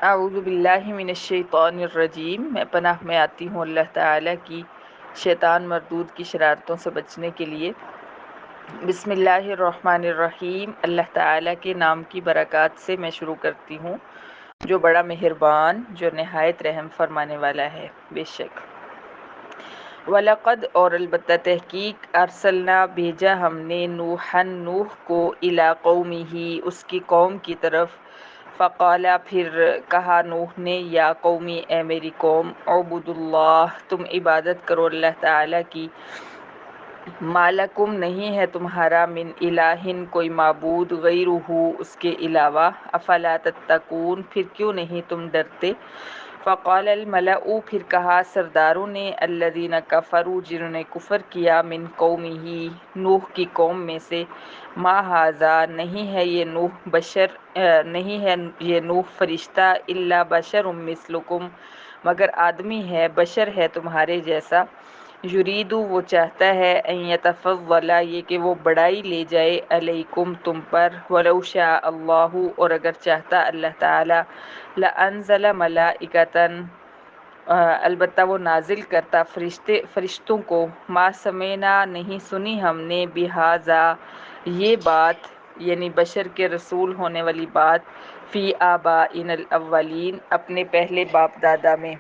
اعوذ باللہ من الشیطان الرجیم، میں پناہ میں آتی ہوں اللہ تعالیٰ کی شیطان مردود کی شرارتوں سے بچنے کے لیے۔ بسم اللہ الرحمن الرحیم، اللہ تعالیٰ کے نام کی برکات سے میں شروع کرتی ہوں جو بڑا مہربان، جو نہایت رحم فرمانے والا ہے۔ بے شک وَلَقَدْ اور البتہ تحقیق ارسلنا بھیجا ہم نے نوح کو الی قومہ اس کی قوم کی طرف، فقالا پھر کہا نوح نے، یا قومی اے میری قوم، اعبدوا اللہ تم عبادت کرو اللہ تعالیٰ کی، ما لکم نہیں ہے تمہارا، من الہ کوئی معبود، غیرہ اس کے علاوہ، افلا تتقون پھر کیوں نہیں تم ڈرتے۔ فقال الملأ پھر کہا سرداروں نے، الذین کفروا جنہوں نے کفر کیا، من قومہ نوح کی قوم میں سے، ما ھذا نہیں ہے یہ نوح بشر نہیں ہے یہ نوح فرشتہ، الا بشر مثلکم مگر آدمی ہے، بشر ہے تمہارے جیسا، یریدو وہ چاہتا ہے، ان یتفضل یہ کہ وہ بڑائی لے جائے، علیکم تم پر، ولو شاء اللہ اور اگر چاہتا اللہ تعالی، لانزل ملائکۃ البتہ وہ نازل کرتا فرشتوں کو، ما سمینا نہیں سنی ہم نے، بہذا یہ بات یعنی بشر کے رسول ہونے والی بات، فی آبائنا الاولین اپنے پہلے باپ دادا میں،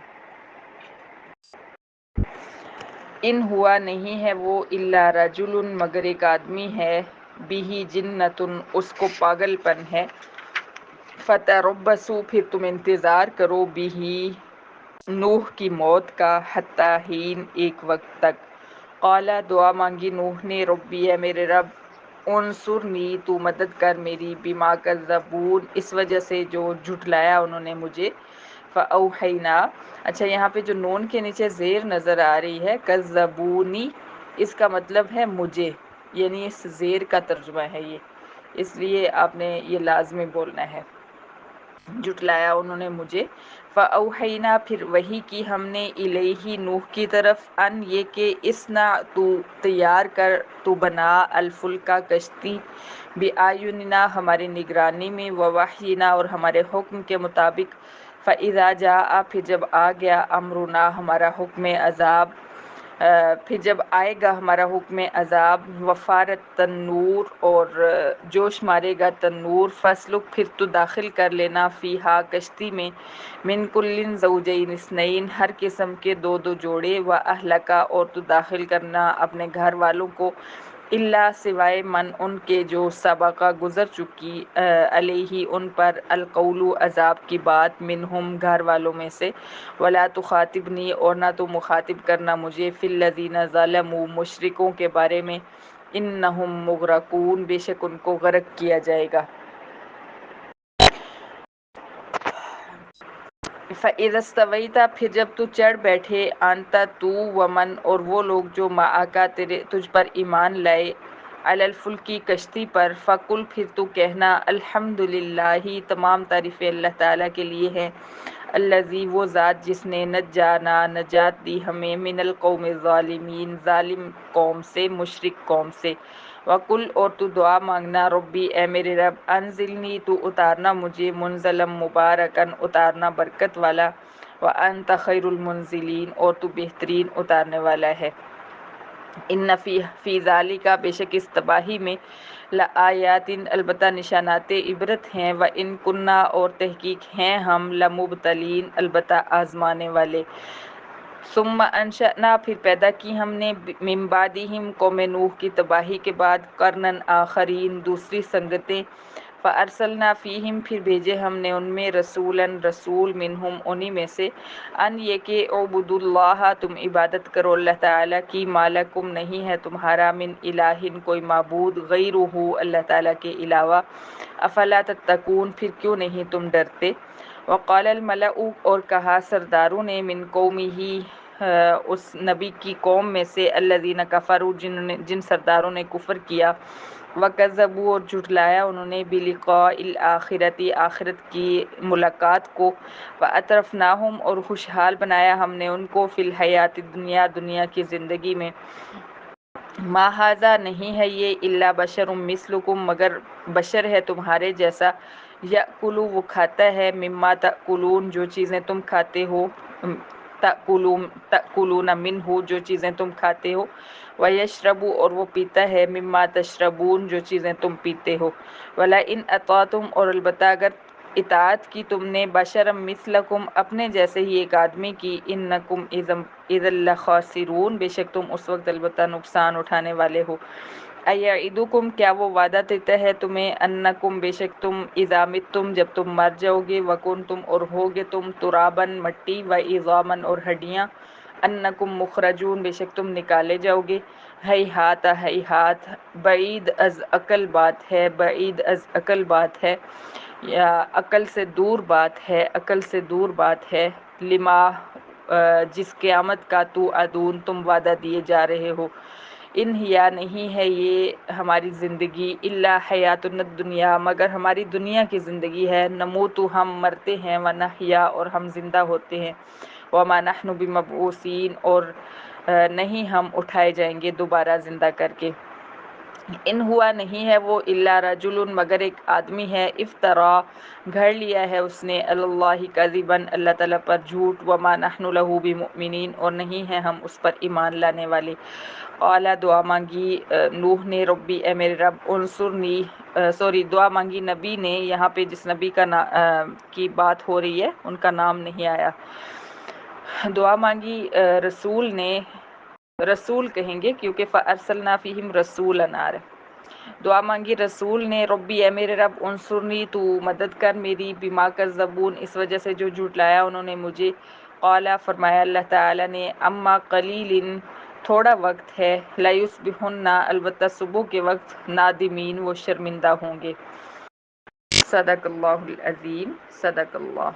ان ہوا نہیں ہے وہ، الا رجل مگر ایک آدمی ہے، بہ جنۃ اس کو پاگل پن ہے، فتربصوا پھر تم انتظار کرو، بہ نوح کی موت کا، حتی حین ایک وقت تک، قال دعا مانگی نوح نے، ربی اے میرے رب، انصرنی تو مدد کر میری، بما کذبون اس وجہ سے جو جھٹلایا انہوں نے مجھے، فاوحینا اچھا یہاں پہ جو نون کے نیچے زیر نظر آ رہی ہے، کذبونی اس کا مطلب ہے مجھے، یعنی اس زیر کا ترجمہ ہے یہ، اس لیے آپ نے یہ لازمی بولنا ہے، جھٹلایا انہوں نے مجھے، فاوحینا پھر وحی کی ہم نے، الیہ نوح کی طرف، ان یہ کہ اسنا تو تیار کر، تو بنا، الفلکا کشتی، بِأَعْيُنِنَا ہماری نگرانی میں، وَوَحْيِنَا اور ہمارے حکم کے مطابق، فَإِذَا جَاءَ پھر جب آ گیا، أَمْرُنَا ہمارا حکم عذاب، پھر جب آئے گا ہمارا حکم عذاب، وفارت تنور اور جوش مارے گا تنور، فَاسْلُک پھر تو داخل کر لینا، فیہا کشتی میں، من کل زوجین اثنین ہر قسم کے دو دو جوڑے، وَأَهْلَكَ اور تو داخل کرنا اپنے گھر والوں کو، الا سوائے من ان کے جو سبقہ گزر چکی، علیہ ان پر، القول عذاب کی بات، منہم گھر والوں میں سے، ولا تخاطبنی اور نہ تو مخاطب کرنا مجھے، فی الذین ظلموا مشرکوں کے بارے میں، انہم مغرقون بے شک ان کو غرق کیا جائے گا۔ فَإِذَا اسْتَوَيْتَ پھر جب تو چڑھ بیٹھے، أَنْتَ تو، وَمَنْ اور وہ لوگ جو مَعَکَ تیرے تجھ پر ایمان لائے، عَلَى الْفُلْکِ کشتی پر، فَقُلْ پھر تو کہنا، الحمدللہ تمام تعریفیں اللہ تعالیٰ کے لیے ہیں، الذی وہ ذات جس نے نجانا نجات دی ہمیں، من القوم الظالمین ظالم قوم سے، مشرک قوم سے، وَقُلْ اور تو دعا مانگنا، ربی اے میرے رب، انزلنی تو اتارنا مجھے، منزلم مبارکن اتارنا برکت والا، وَأَنْتَ خَيْرُ الْمُنزِلِينَ اور تو بہترین اتارنے والا ہے۔ ان فی ذالک بے شک اس تباہی میں، لآیات البتہ نشانات عبرت ہیں، وَإِن کُنَّا اور تحقیق ہیں ہم، لمبتلین البتہ آزمانے والے، ثم انشأنا پھر پیدا کی ہم نے، من بعدہم قوم نوح کی تباہی کے بعد، قرنًا آخرین دوسری سنگتیں، فارسلنا فیہم پھر بھیجے ہم نے ان میں، رسولاً رسول، منہم انہی میں سے، ان یہ کہ اعبدوا اللہ تم عبادت کرو اللہ تعالیٰ کی، ما لکم نہیں ہے تمہارا، من الہ کوئی معبود، غیرہ اللہ تعالیٰ کے علاوہ، افلا تتقون پھر کیوں نہیں تم ڈرتے۔ وقال الملأ اور کہا سرداروں نے، من قومہ اس نبی کی قوم میں سے، الذین کفروا جن سرداروں نے کفر کیا، وکذبوا اور جھٹلایا انہوں نے، بلقاء الآخرۃ آخرت کی ملاقات کو، واترفناہم اور خوشحال بنایا ہم نے ان کو، فی الحیات الدنیا دنیا کی زندگی میں، ما ھذا نہیں ہے یہ، الا بشر مثلکم مگر بشر ہے تمہارے جیسا، یأکلو وہ کھاتا ہے، مما تأکلون جو چیزیں تم کھاتے ہو، تأکلون منہ جو چیزیں تم کھاتے ہو، ویشرب اور وہ پیتا ہے، مما تشربون جو چیزیں تم پیتے ہو، ولئن اطعتم اور البتہ اگر اطاعت کی تم نے، بشرا مثلکم اپنے جیسے ہی ایک آدمی کی، انکم اذا لخاسرون بے شک تم اس وقت البتہ نقصان اٹھانے والے ہو۔ ایعدکم کیا وہ وعدہ دیتا ہے تمہیں، انکم بے شک تم، اذا متم جب تم مر جاؤ گے، وکنتم اور ہوگے تم، ترابن مٹی، وعظامن اور ہڈیاں، انکم مخرجون بے شک تم نکالے جاؤ گے، ہیہات ہیہات بعید از عقل بات ہے، بعید از عقل بات ہے، یا عقل سے دور بات ہے، عقل سے دور بات ہے، لما جس قیامت کا تو ادون تم وعدہ دیے جا رہے ہو، ان ہیا نہیں ہے یہ ہماری زندگی، الا حیاتنا الدنیا مگر ہماری دنیا کی زندگی ہے، نموت ہم مرتے ہیں، ونحیا اور ہم زندہ ہوتے ہیں، وما نحن بمبعوثین اور نہیں ہم اٹھائے جائیں گے دوبارہ زندہ کر کے، ان ہوا نہیں ہے وہ الا رجل مگر ایک آدمی ہے، افترا گھڑ لیا ہے اس نے، اللہ کذبا اللہ تعالیٰ پر جھوٹ، وما نحن له بمؤمنین اور نہیں ہیں ہم اس پر ایمان لانے والے، اعلیٰ دعا مانگی نوح نے، ربی اے میرے رب، انصرنی دعا مانگی نبی نے، یہاں پہ جس نبی کا کی بات ہو رہی ہے ان کا نام نہیں آیا، دعا مانگی رسول نے، رسول کہیں گے کیونکہ فَأَرْسَلْنَا فِيهِمْ رَسُولًا، دعا مانگی رسول نے، ربی اے میرے رب، انصرنی تو مدد کر میری، بما کذبون اس وجہ سے جو جھٹلایا انہوں نے مجھے، قالا فرمایا اللہ تعالیٰ نے، اما قلیل تھوڑا وقت ہے، لیصبحن البتہ صبح کے وقت، نادمین وہ شرمندہ ہوں گے۔ صدق اللہ العظیم، صدق اللہ۔